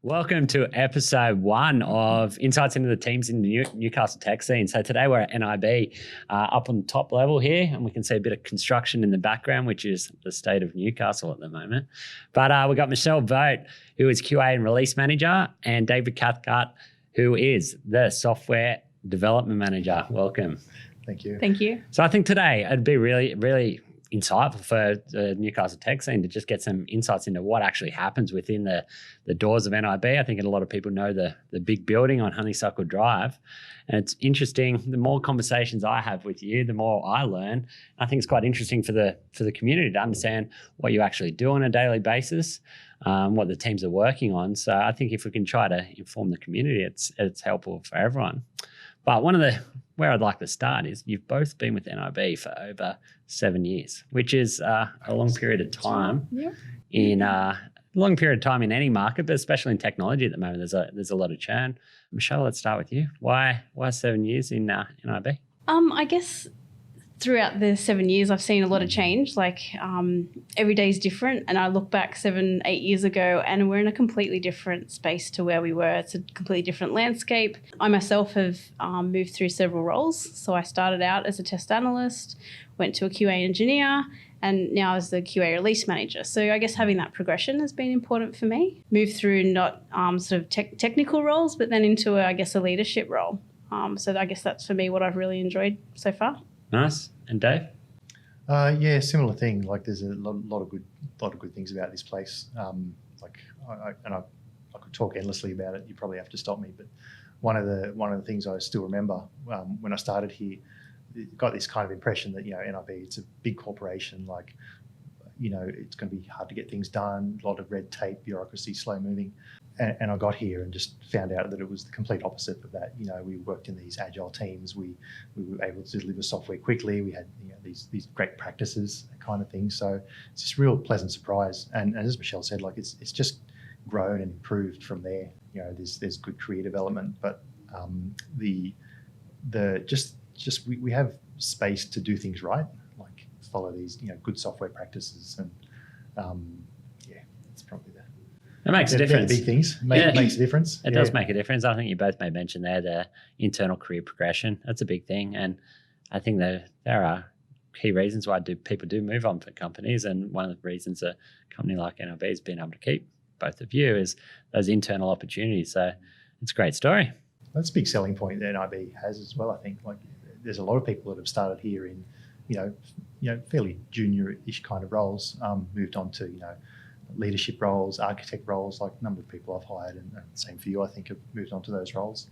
Welcome to episode 1 of Insights into the Teams in the Newcastle tech scene. So today we're at NIB up on the top level here, and we can see a bit of construction in the background, which is the state of Newcastle at the moment. But we've got Michelle Vogt, who is QA and release manager, and David Cathcart, who is the software development manager. Welcome. Thank you. Thank you. So I think today it'd be really insightful for the Newcastle tech scene to just get some insights into what actually happens within the doors of NIB. I think a lot of people know the big building on Honeysuckle Drive. And it's interesting, the more conversations I have with you, the more I learn. I think it's quite interesting for the community to understand what you actually do on a daily basis, what the teams are working on. So I think if we can try to inform the community, it's helpful for everyone. But where I'd like to start is you've both been with NIB for over 7 years, which is a long period of time. Yeah. In a long period of time in any market, but especially in technology at the moment, there's a lot of churn. Michelle, let's start with you. Why 7 years in NIB? I guess throughout the 7 years, I've seen a lot of change. Every day is different. And I look back 7, 8 years ago and we're in a completely different space to where we were. It's a completely different landscape. I myself have moved through several roles. So I started out as a test analyst, went to a QA engineer, and now as the QA release manager. So I guess having that progression has been important for me. Moved through not sort of technical roles, but then into a leadership role. So I guess that's for me what I've really enjoyed so far. Nice. And Dave? Yeah, similar thing. Like there's a lot of good things about this place. I could talk endlessly about it. You probably have to stop me. But one of the things I still remember when I started here, got this kind of impression that NIB, it's a big corporation. It's going to be hard to get things done. A lot of red tape, bureaucracy, slow moving. And I got here and just found out that it was the complete opposite of that. We worked in these agile teams. We were able to deliver software quickly. We had these great practices, that kind of thing. So it's just a real pleasant surprise. And as Michelle said, it's just grown and improved from there. There's good career development, but we have space to do things right, like follow these good software practices, and it's probably it makes a difference. Big things. It makes a difference. It does make a difference. I think you both made mention there, the internal career progression. That's a big thing. And I think there are key reasons why people do move on for companies. And one of the reasons a company like NIB has been able to keep both of you is those internal opportunities. So it's a great story. That's a big selling point that NIB has as well, I think. There's a lot of people that have started here in, fairly junior-ish kind of roles, moved on to, leadership roles, architect roles, like a number of people I've hired, and same for you, I think, have moved on to those roles.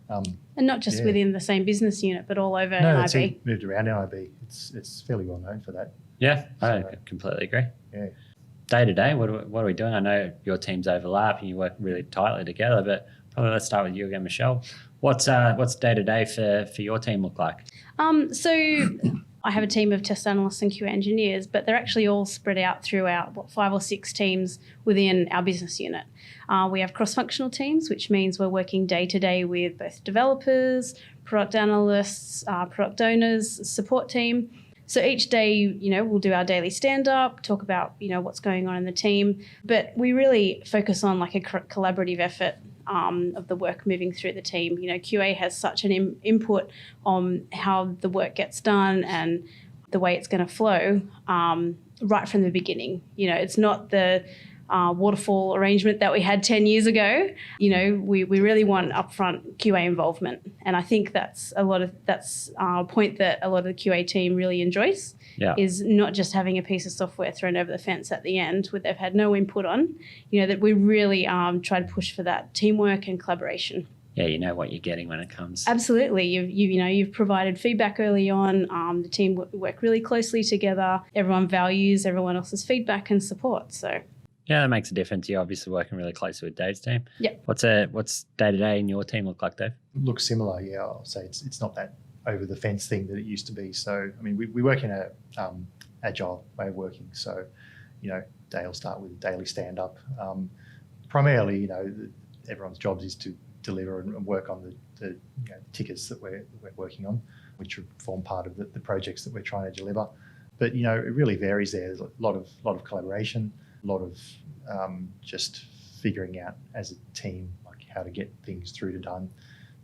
And not just within the same business unit, but all over NIB. Moved around NIB. It's fairly well known for that. Yeah, I completely agree. Yeah. Day to day, what are we doing? I know your teams overlap and you work really tightly together, but probably let's start with you again, Michelle. What's day to day for your team look like? So I have a team of test analysts and QA engineers, but they're actually all spread out throughout 5 or 6 teams within our business unit. We have cross-functional teams, which means we're working day to day with both developers, product analysts, product owners, support team. So each day, we'll do our daily stand-up, talk about, what's going on in the team, but we really focus on a collaborative effort of the work moving through the team. QA has such an input on how the work gets done and the way it's going to flow right from the beginning. It's not the waterfall arrangement that we had 10 years ago. We really want upfront QA involvement. And I think that's a point that a lot of the QA team really enjoys, is not just having a piece of software thrown over the fence at the end where they've had no input on, that we really try to push for that teamwork and collaboration. Yeah, you know what you're getting when it comes. Absolutely. You've provided feedback early on. The team work really closely together. Everyone values everyone else's feedback and support. So yeah, that makes a difference. You're obviously working really closely with Dave's team. Yeah. What's day to day in your team look like, Dave? Looks similar. Yeah, I'll say it's not that over the fence thing that it used to be. So we work in a agile way of working. So day will start with a daily stand up. Primarily, everyone's job is to deliver and work on the tickets that we're working on, which form part of the projects that we're trying to deliver. But it really varies there. There's a lot of collaboration, a lot of just figuring out as a team like how to get things through to done.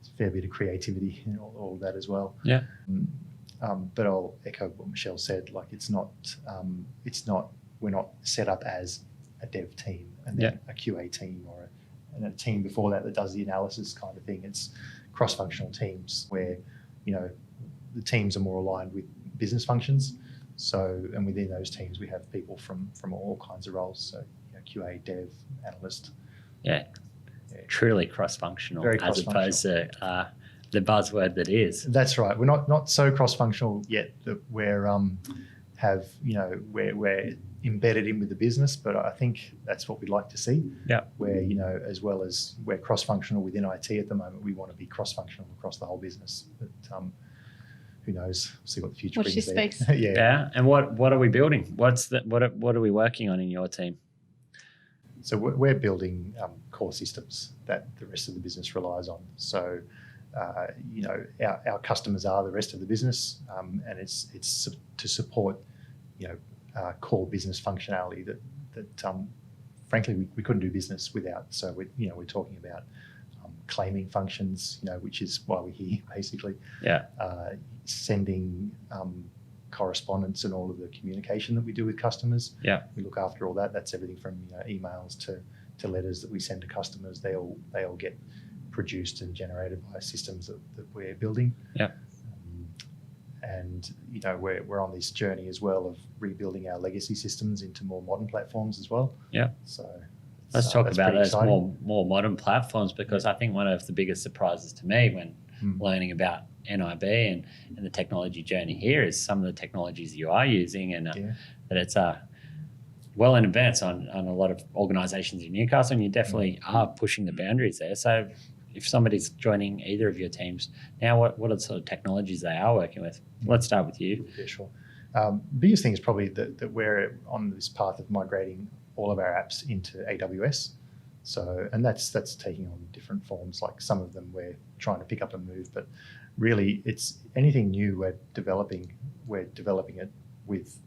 It's a fair bit of creativity and all of that as well. Yeah. But I'll echo what Michelle said. Like it's not. We're not set up as a dev team and then a QA team or a team before that does the analysis kind of thing. It's cross-functional teams where, the teams are more aligned with business functions. So, and within those teams, we have people from all kinds of roles. So, QA, dev, analyst. Yeah. Truly cross-functional, Very as opposed to the buzzword that is. That's right. We're not so cross-functional yet that we're we're embedded in with the business, but I think that's what we'd like to see. Yeah. Where, as well as we're cross-functional within IT at the moment, we want to be cross-functional across the whole business. But who knows? We'll see what the future Watch brings this there. space. Yeah. And what are we building? What are we working on in your team? So we're building core systems that the rest of the business relies on. So, our customers are the rest of the business, and it's to support, core business functionality that frankly we couldn't do business without. So we're talking about claiming functions, which is why we're here basically. Yeah. Sending correspondence and all of the communication that we do with customers. Yeah. We look after all that. That's everything from emails to letters that we send to customers. They all get produced and generated by systems that we're building. Yeah. And we're on this journey as well of rebuilding our legacy systems into more modern platforms as well. Yeah. So let's talk about those exciting. more modern platforms, because I think one of the biggest surprises to me when learning about NIB and the technology journey here is some of the technologies you are using, and that it's well in advance on a lot of organisations in Newcastle, and you definitely are pushing the boundaries there. So if somebody's joining either of your teams now, what are the sort of technologies they are working with? Let's start with you. Yeah, sure. Biggest thing is probably that we're on this path of migrating all of our apps into AWS. So, and that's taking on different forms. Like some of them we're trying to pick up and move, but really it's anything new we're developing it with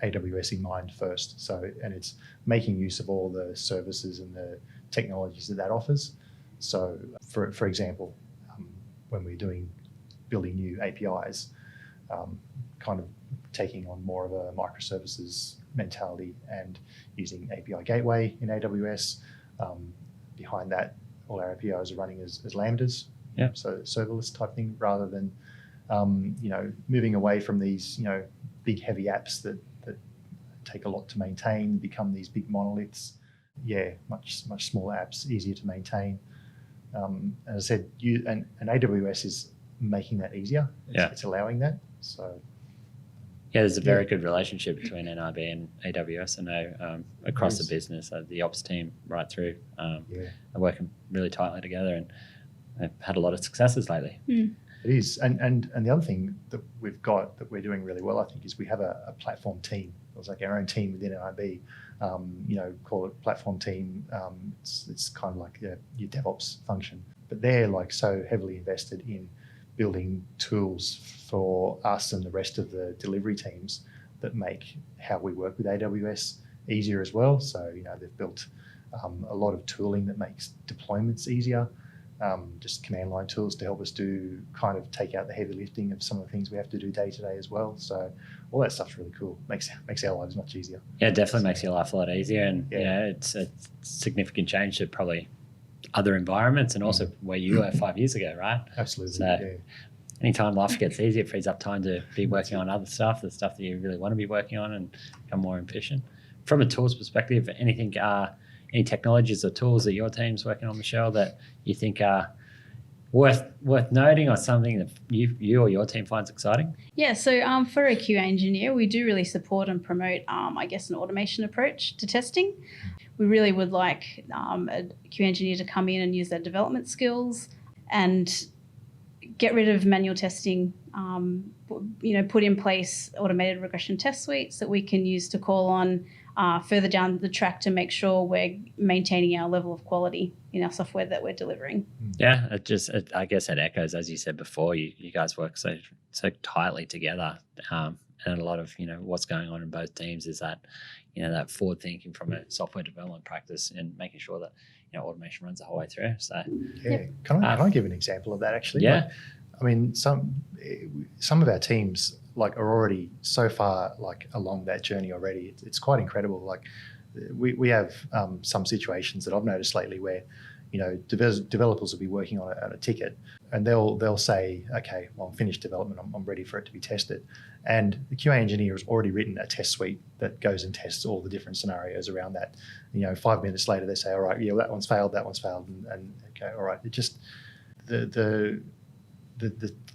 AWS in mind first. So, and it's making use of all the services and the technologies that offers. So, for example, when we're building new APIs, kind of taking on more of a microservices mentality and using API Gateway in AWS. Behind that, all our APIs are running as Lambdas, so serverless type thing, rather than moving away from these big heavy apps that take a lot to maintain, become these big monoliths. Yeah, much smaller apps, easier to maintain. As I said, and AWS is making that easier. It's allowing that. So. Yeah, there's a very good relationship between NIB and AWS. I know across the business, the ops team right through are working really tightly together, and they've had a lot of successes lately. It is, and the other thing that we've got that we're doing really well, I think, is we have a platform team. It's like our own team within NIB. Call it platform team. It's kind of like your DevOps function, but they're like so heavily invested in building tools for us and the rest of the delivery teams that make how we work with AWS easier as well. So, they've built a lot of tooling that makes deployments easier, just command line tools to help us take out the heavy lifting of some of the things we have to do day to day as well. So all that stuff's really cool. Makes our lives much easier. Yeah, it definitely makes your life a lot easier, and it's a significant change to probably other environments and also where you were 5 years ago, right? Absolutely. So anytime life gets easier, it frees up time to be working on other stuff, the stuff that you really want to be working on, and become more efficient. From a tools perspective, any technologies or tools that your team's working on, Michelle, that you think are worth noting, or something that you or your team finds exciting? Yeah, so for a QA engineer, we do really support and promote, an automation approach to testing. We really would like a QA engineer to come in and use their development skills and get rid of manual testing, put in place automated regression test suites that we can use to call on further down the track to make sure we're maintaining our level of quality in our software that we're delivering. Yeah, I guess it echoes, as you said before, you guys work so tightly together, a lot of, what's going on in both teams is that, that forward thinking from a software development practice and making sure that, automation runs the whole way through. So yeah, can I give an example of that actually? Yeah. Like, I mean, some of our teams like are already so far like along that journey already. It's quite incredible. Like we have some situations that I've noticed lately where, developers will be working on a ticket and they'll say, okay, well, I'm finished development. I'm ready for it to be tested. And the QA engineer has already written a test suite that goes and tests all the different scenarios around that. 5 minutes later, they say, all right, yeah, that one's failed. And okay, all right. It just, the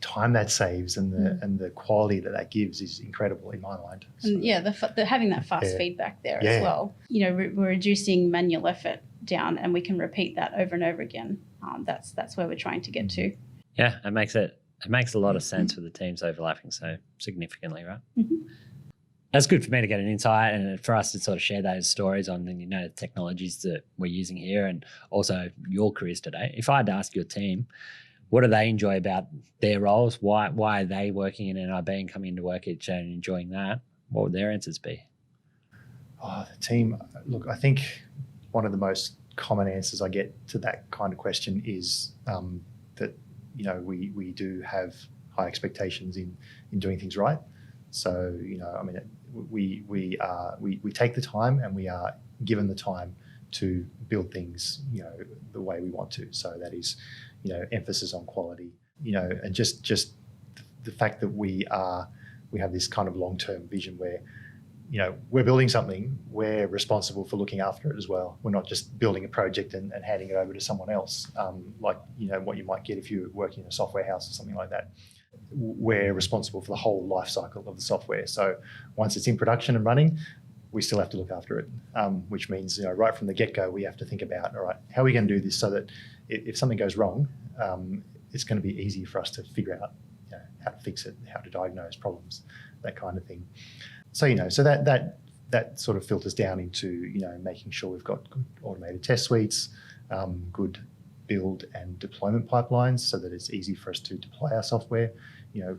time that saves and the quality that gives is incredible in my mind. So, and yeah, having that fast feedback there as well. We're reducing manual effort down, and we can repeat that over and over again. That's where we're trying to get to. Yeah, it makes a lot of sense with the teams overlapping so significantly, right? Mm-hmm. That's good for me to get an insight and for us to sort of share those stories on the technologies that we're using here and also your careers today. If I had to ask your team, what do they enjoy about their roles? Why are they working in NIB and coming into work each day and enjoying that? What would their answers be? Oh, the team. Look, I think one of the most common answers I get to that kind of question is that we do have high expectations in doing things right. So we take the time and we are given the time to build things the way we want to. So that is emphasis on quality, and just the fact that we have this kind of long-term vision where, we're building something, we're responsible for looking after it as well. We're not just building a project and handing it over to someone else, like, what you might get if you're working in a software house or something like that. We're responsible for the whole life cycle of the software. So once it's in production and running, we still have to look after it, which means, right from the get-go, we have to think about, all right, how are we going to do this so that if something goes wrong, it's going to be easy for us to figure out how to fix it, how to diagnose problems, that kind of thing. So, so that sort of filters down into, making sure we've got good automated test suites, good build and deployment pipelines so that it's easy for us to deploy our software,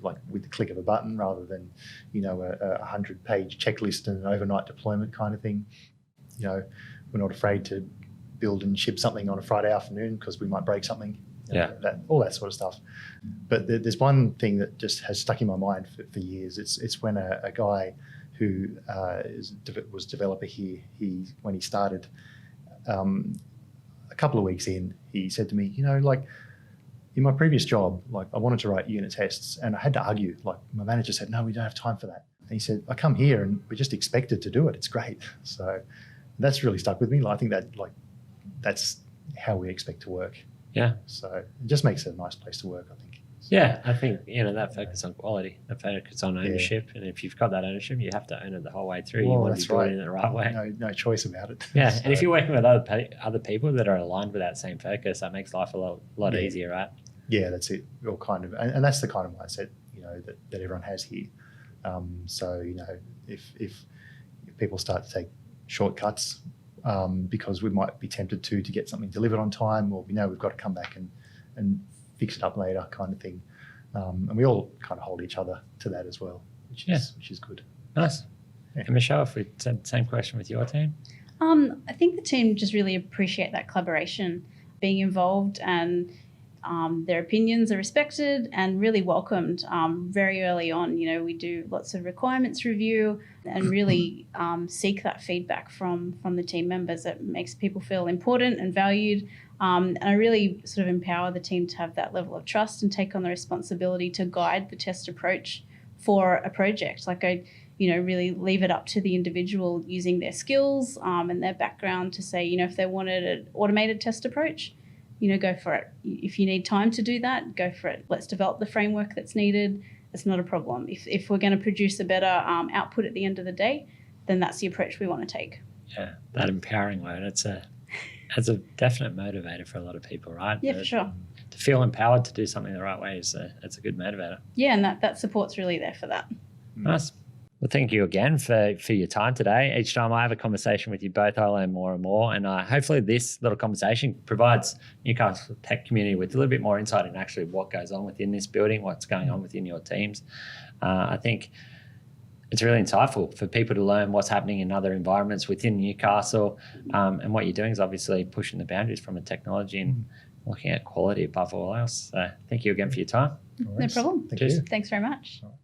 like with the click of a button rather than, a 100-page checklist and an overnight deployment kind of thing. We're not afraid to build and ship something on a Friday afternoon because we might break something. All that sort of stuff. But there's one thing that just has stuck in my mind for years. It's when a guy who was developer here, when he started, a couple of weeks in, he said to me, like in my previous job, like I wanted to write unit tests and I had to argue. Like my manager said, no, we don't have time for that. And he said, I come here and we're just expected to do it. It's great. So that's really stuck with me. I think that's how we expect to work. Yeah. So it just makes it a nice place to work, I think. Yeah, I think, that focus on quality, that focus on ownership. And if you've got that ownership, you have to own it the whole way through. Well, you want to be doing it in the right way. No choice about it. Yeah, so, and if you're working with other people that are aligned with that same focus, that makes life a lot easier, right? Yeah, that's it. All kind of, and that's the kind of mindset, that everyone has here. So, if people start to take shortcuts because we might be tempted to get something delivered on time, or we know we've got to come back and fix it up later kind of thing. And we all kind of hold each other to that as well, which is good. Nice. Yeah. And Michelle, if we said the same question with your team? I think the team just really appreciate that collaboration, being involved, and their opinions are respected and really welcomed very early on. We do lots of requirements review and really seek that feedback from the team members. It makes people feel important and valued. And I really sort of empower the team to have that level of trust and take on the responsibility to guide the test approach for a project. Like I, really leave it up to the individual using their skills and their background to say, if they wanted an automated test approach, go for it. If you need time to do that, go for it. Let's develop the framework that's needed. It's not a problem. If we're going to produce a better output at the end of the day, then that's the approach we want to take. Yeah, that empowering word. It's a definite motivator for a lot of people, right? Yeah, for sure. To feel empowered to do something the right way it's a good motivator. Yeah, and that support's really there for that. Nice. Well, thank you again for your time today. Each time I have a conversation with you both, I learn more and more. And hopefully this little conversation provides Newcastle tech community with a little bit more insight into actually what goes on within this building, what's going on within your teams. I think it's really insightful for people to learn what's happening in other environments within Newcastle. And what you're doing is obviously pushing the boundaries from a technology and looking at quality above all else. So thank you again for your time. No problem. Thank Cheers. you. Thanks very much. All right.